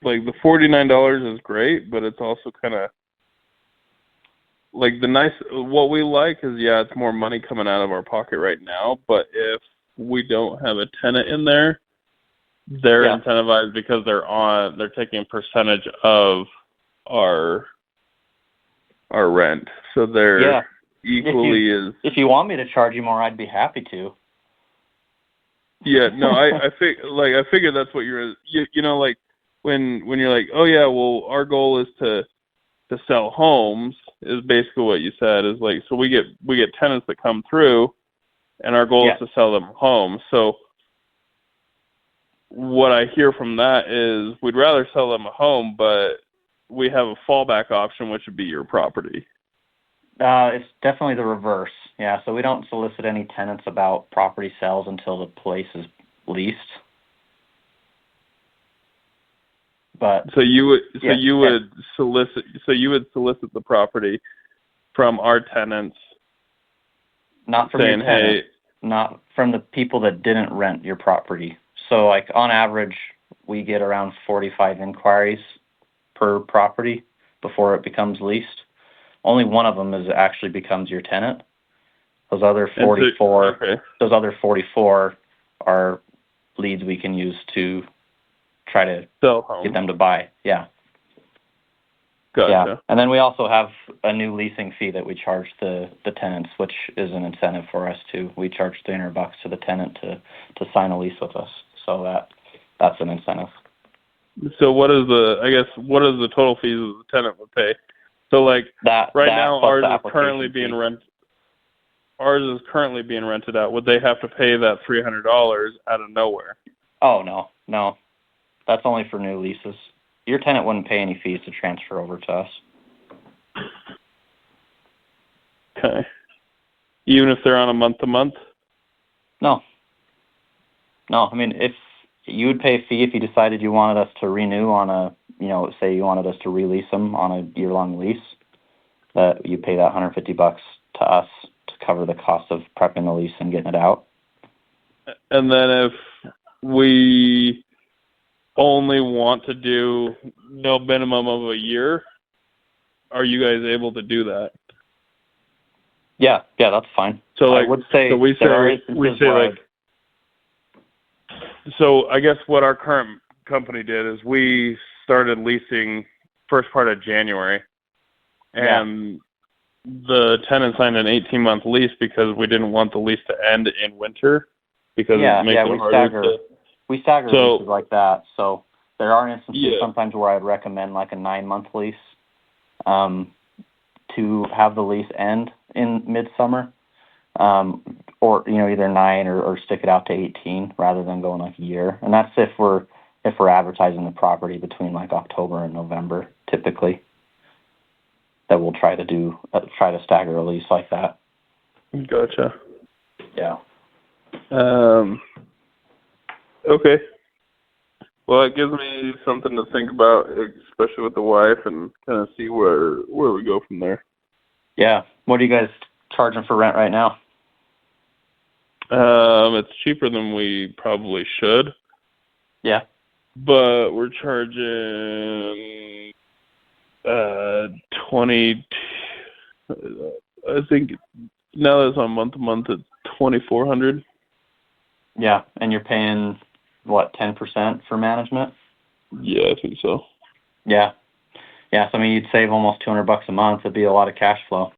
like the $49 is great, but it's also kind of like what we like is, yeah, it's more money coming out of our pocket right now, but if we don't have a tenant in there, they're incentivized because they're taking a percentage of our rent. So they're equally if you want me to charge you more, I'd be happy to. Yeah, no, I figure that's what you know, like when you're like, oh yeah, well our goal is to sell homes, is basically what you said, is like, so we get tenants that come through and our goal is to sell them homes. So what I hear from that is we'd rather sell them a home, but we have a fallback option, which would be your property. It's definitely the reverse. Yeah, so we don't solicit any tenants about property sales until the place is leased. But you would solicit the property from our tenants. Not from your tenant, not from the people that didn't rent your property. So like on average, we get around 45 inquiries per property before it becomes leased. Only one of them actually becomes your tenant. Those other 44 are leads we can use to try to get them to buy. Yeah. Gotcha. Yeah. And then we also have a new leasing fee that we charge the tenants, which is an incentive for us too. We charge $300 to the tenant to sign a lease with us. So that's an incentive. So what is the total fees the tenant would pay? So like now ours is currently being rented out. Would they have to pay that $300 out of nowhere? Oh, no. That's only for new leases. Your tenant wouldn't pay any fees to transfer over to us. Okay. Even if they're on a month-to-month? No. I mean, if you would pay a fee if you decided you wanted us to renew on say you wanted us to release them on a year-long lease, that you pay that $150 to us to cover the cost of prepping the lease and getting it out. And then if we only want to do no minimum of a year, are you guys able to do that? Yeah, that's fine. So I would say so I guess what our current company did is we started leasing first part of January, and the tenant signed an 18-month lease because we didn't want the lease to end in winter because it makes it harder we stagger leases like that. So there are instances sometimes where I'd recommend like a 9-month lease to have the lease end in midsummer, or either 9 or stick it out to 18 rather than going like a year. And that's if we're advertising the property between like October and November, typically, that we'll try to stagger a lease like that. Gotcha. Yeah. Okay. Well, it gives me something to think about, especially with the wife, and kind of see where we go from there. Yeah. What are you guys charging for rent right now? It's cheaper than we probably should. Yeah. But we're charging 20. I think now that it's on month to month, it's $2,400. Yeah, and you're paying what, 10% for management? Yeah, I think so. Yeah. So I mean, you'd save almost $200 a month. It'd be a lot of cash flow.